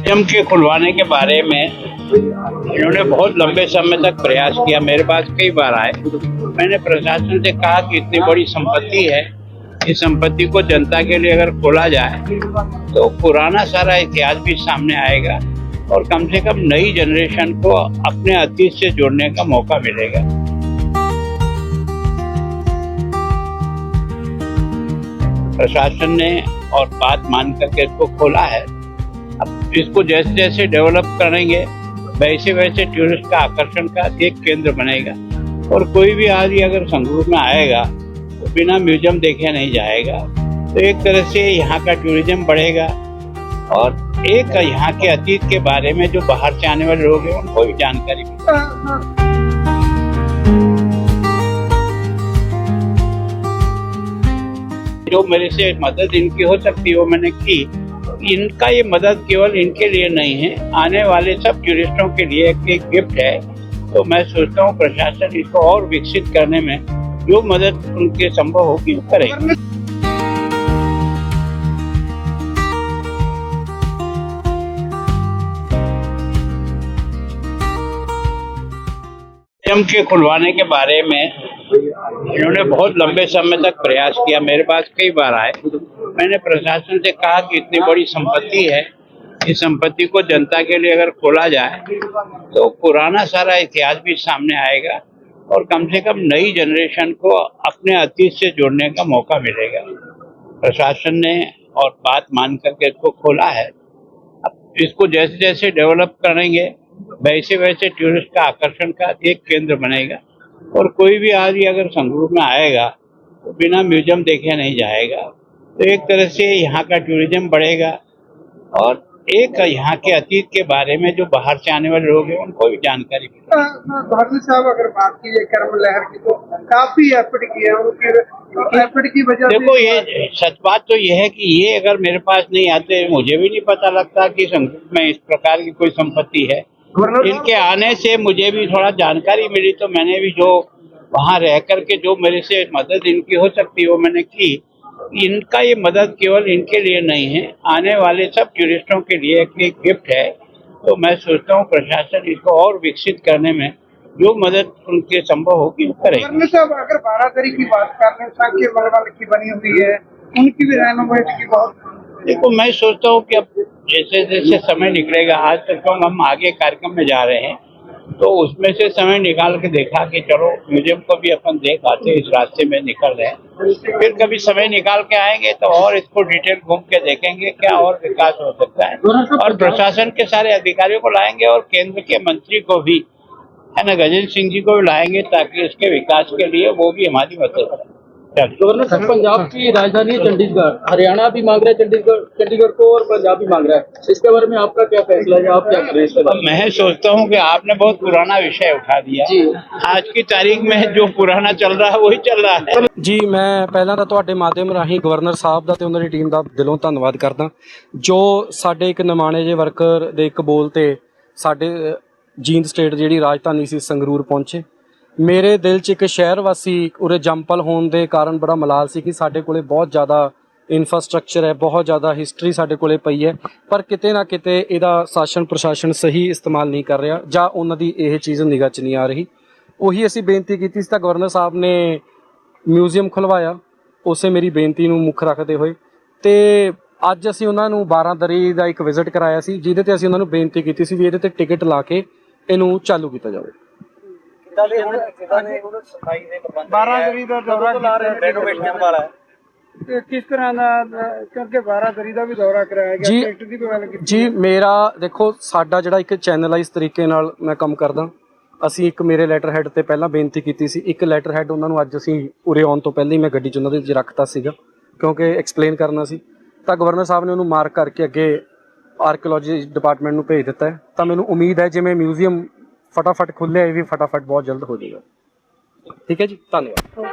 Museum के खुलवाने के बारे में इन्होंने बहुत लंबे समय तक प्रयास किया। मेरे पास कई बार आए। मैंने प्रशासन से कहा कि इतनी बड़ी संपत्ति है, इस संपत्ति को जनता के लिए अगर खोला जाए तो पुराना सारा इतिहास भी सामने आएगा और कम से कम नई जनरेशन को अपने अतीत से जुड़ने का मौका मिलेगा। प्रशासन ने और बात मान करके इसको खोला है। अब इसको जैसे जैसे डेवलप करेंगे वैसे वैसे टूरिस्ट का आकर्षण का एक केंद्र बनेगा और कोई भी आदमी अगर संगरूर में आएगा तो बिना म्यूजियम देखे नहीं जाएगा। तो एक तरह से यहाँ का टूरिज्म बढ़ेगा और एक यहाँ के अतीत के बारे में जो बाहर से आने वाले लोग हैं उनको भी जानकारी मिलेगी। जो मेरे से मदद इनकी हो सकती है वो मैंने की। इनका ये मदद केवल इनके लिए नहीं है, आने वाले सब टूरिस्टों के लिए एक गिफ्ट है। तो मैं सोचता हूँ प्रशासन इसको और विकसित करने में जो मदद उनके संभव होगी वो करेंगे। म्यूजियम के खुलवाने के बारे में इन्होंने बहुत लंबे समय तक प्रयास किया। मेरे पास कई बार आए। मैंने प्रशासन से कहा कि इतनी बड़ी संपत्ति है, इस संपत्ति को जनता के लिए अगर खोला जाए तो पुराना सारा इतिहास भी सामने आएगा और कम से कम नई जनरेशन को अपने अतीत से जुड़ने का मौका मिलेगा। प्रशासन ने और बात मान करके इसको खोला है। अब इसको जैसे जैसे डेवलप करेंगे वैसे वैसे टूरिस्ट का आकर्षण का एक केंद्र बनेगा और कोई भी आदमी अगर संगरूर में आएगा तो बिना म्यूजियम देखे नहीं जाएगा। तो एक तरह से यहाँ का टूरिज्म बढ़ेगा और एक यहाँ के अतीत के बारे में जो बाहर से आने वाले लोग हैं उनको भी जानकारी मिलेगी। गवर्नर साहब अगर बात की जाए कर्म लहर की तो काफी एफर्ट किया है, उनकी एफर्ट की वजह से। देखो ये सच बात तो ये है कि ये अगर मेरे पास नहीं आते मुझे भी नहीं पता लगता कि संगरूर में इस प्रकार की कोई संपत्ति है। इनके आने से मुझे भी थोड़ा जानकारी मिली तो मैंने भी जो वहाँ रह करके जो मेरे से मदद इनकी हो सकती है वो मैंने की। इनका ये मदद केवल इनके लिए नहीं है, आने वाले सब टूरिस्टों के लिए एक गिफ्ट है। तो मैं सोचता हूँ प्रशासन इसको और विकसित करने में जो मदद उनके संभव होगी वो करेंगे। साहब अगर बारादरी की बात कर रहे हैं, मलबल की बनी हुई है, उनकी भी रेनोवेट की बहुत। देखो मैं सोचता हूँ कि अब जैसे जैसे समय निकलेगा, आज तक तो हम आगे कार्यक्रम में जा रहे हैं तो उसमें से समय निकाल के देखा कि चलो म्यूजियम को भी अपन देख आते, इस रास्ते में निकल रहे हैं। फिर कभी समय निकाल के आएंगे तो और इसको डिटेल घूम के देखेंगे क्या और विकास हो सकता है और प्रशासन के सारे अधिकारियों को लाएंगे और केंद्र के मंत्री को भी, है ना, गजेंद्र सिंह जी को भी लाएंगे ताकि इसके विकास के लिए वो भी हमारी मदद करें। गवर्नर साहब, पंजाब की राजधानी है चंडीगढ़, हरियाणा भी मांग रहा है चंडीगढ़ को और पंजाब भी मांग रहा है। इसके बारे में आपका क्या फैसला है, आप क्या करें? मैं सोचता हूँ कि आपने बहुत पुराना विषय उठा दिया जी। आज की तारीख में जो पुराना चल रहा है वही चल रहा है जी। मैं पहला ਤਾਂ ਤੁਹਾਡੇ ਮਾਧਿਅਮ ਰਾਹੀਂ ਗਵਰਨਰ ਸਾਹਿਬ ਦਾ ਤੇ ਉਹਨਾਂ ਦੀ ਟੀਮ ਦਾ ਦਿਲੋਂ ਧੰਨਵਾਦ ਕਰਦਾ ਜੋ ਸਾਡੇ ਇੱਕ ਨਿਮਾਣੇ ਜਿਹੇ ਵਰਕਰ ਦੇ ਇੱਕ ਬੋਲ ਤੇ ਸਾਡੇ ਜੀਂਦ ਸਟੇਟ ਜਿਹੜੀ ਰਾਜਧਾਨੀ ਸੀ ਸੰਗਰੂਰ ਪਹੁੰਚੇ। ਮੇਰੇ ਦਿਲ 'ਚ ਇੱਕ ਸ਼ਹਿਰ ਵਾਸੀ ਉਰੇ ਜੰਪਲ ਹੋਣ ਦੇ ਕਾਰਨ ਬੜਾ ਮਲਾਲ ਸੀ ਕਿ ਸਾਡੇ ਕੋਲੇ ਬਹੁਤ ਜ਼ਿਆਦਾ ਇਨਫਰਾਸਟ੍ਰਕਚਰ ਹੈ, ਬਹੁਤ ਜ਼ਿਆਦਾ ਹਿਸਟਰੀ ਸਾਡੇ ਕੋਲੇ ਪਈ ਹੈ, ਪਰ ਕਿਤੇ ਨਾ ਕਿਤੇ ਇਹਦਾ ਸ਼ਾਸਨ ਪ੍ਰਸ਼ਾਸਨ ਸਹੀ ਇਸਤੇਮਾਲ ਨਹੀਂ ਕਰ ਰਿਹਾ ਜਾਂ ਉਹਨਾਂ ਦੀ ਇਹ ਚੀਜ਼ ਨਿਗਾਹ 'ਚ ਨਹੀਂ ਆ ਰਹੀ। ਉਹੀ ਅਸੀਂ ਬੇਨਤੀ ਕੀਤੀ ਸੀ ਤਾਂ ਗਵਰਨਰ ਸਾਹਿਬ ਨੇ ਮਿਊਜ਼ੀਅਮ ਖੁਲਵਾਇਆ, ਉਸੇ ਮੇਰੀ ਬੇਨਤੀ ਨੂੰ ਮੁੱਖ ਰੱਖਦੇ ਹੋਏ। ਅਤੇ ਅੱਜ ਅਸੀਂ ਉਹਨਾਂ ਨੂੰ 12 ਦਰੀ ਦਾ ਇੱਕ ਵਿਜ਼ਿਟ ਕਰਾਇਆ ਸੀ ਜਿਹਦੇ 'ਤੇ ਅਸੀਂ ਉਹਨਾਂ ਨੂੰ ਬੇਨਤੀ ਕੀਤੀ ਸੀ ਵੀ ਇਹਦੇ 'ਤੇ ਟਿਕਟ ਲਾ ਕੇ ਇਹਨੂੰ ਚਾਲੂ ਕੀਤਾ ਜਾਵੇ। 12 ਦਾ ਦੌਰਾ ਰੈਨੋਵੇਸ਼ਨ ਵਾਲਾ ਹੈ, ਕਿਸ ਤਰ੍ਹਾਂ ਦਾ ਕਿਉਂਕਿ 12 ਦਾ ਵੀ ਦੌਰਾ ਕਰਾਇਆ ਗਿਆ ਜੀ। ਮੇਰਾ ਦੇਖੋ ਸਾਡਾ ਜਿਹੜਾ ਇੱਕ ਚੈਨਲਾਈਜ਼ ਤਰੀਕੇ ਨਾਲ ਮੈਂ ਕੰਮ ਕਰਦਾ। ਅਸੀਂ ਇੱਕ ਮੇਰੇ ਲੈਟਰ ਹੈਡ ਤੇ ਪਹਿਲਾਂ ਬੇਨਤੀ ਕੀਤੀ ਸੀ, ਇੱਕ ਲੈਟਰ ਹੈਡ ਉਹਨਾਂ ਨੂੰ ਅੱਜ ਅਸੀਂ ਉਰੇ ਆਉਣ ਤੋਂ ਪਹਿਲਾਂ ਹੀ ਮੈਂ ਗੱਡੀ 'ਚ ਉਹਨਾਂ ਦੇ ਰੱਖਤਾ ਸੀਗਾ ਕਿਉਂਕਿ ਐਕਸਪਲੇਨ ਕਰਨਾ ਸੀ। ਤਾਂ ਗਵਰਨਰ ਸਾਹਿਬ ਨੇ ਉਹਨੂੰ ਮਾਰਕ ਕਰਕੇ ਅੱਗੇ ਆਰਕੀਓਲੋਜੀ ਡਿਪਾਰਟਮੈਂਟ ਨੂੰ ਭੇਜ ਦਿੱਤਾ ਹੈ। ਤਾਂ ਮੈਨੂੰ ਉਮੀਦ ਹੈ ਜਿਵੇਂ ਮਿਊਜ਼ੀਅਮ ਫਟਾਫਟ ਖੁੱਲ੍ਹਿਆ ਇਹ ਵੀ ਫਟਾਫਟ ਬਹੁਤ ਜਲਦ ਹੋ ਜਾਏਗਾ। ਠੀਕ ਹੈ ਜੀ, ਧੰਨਵਾਦ।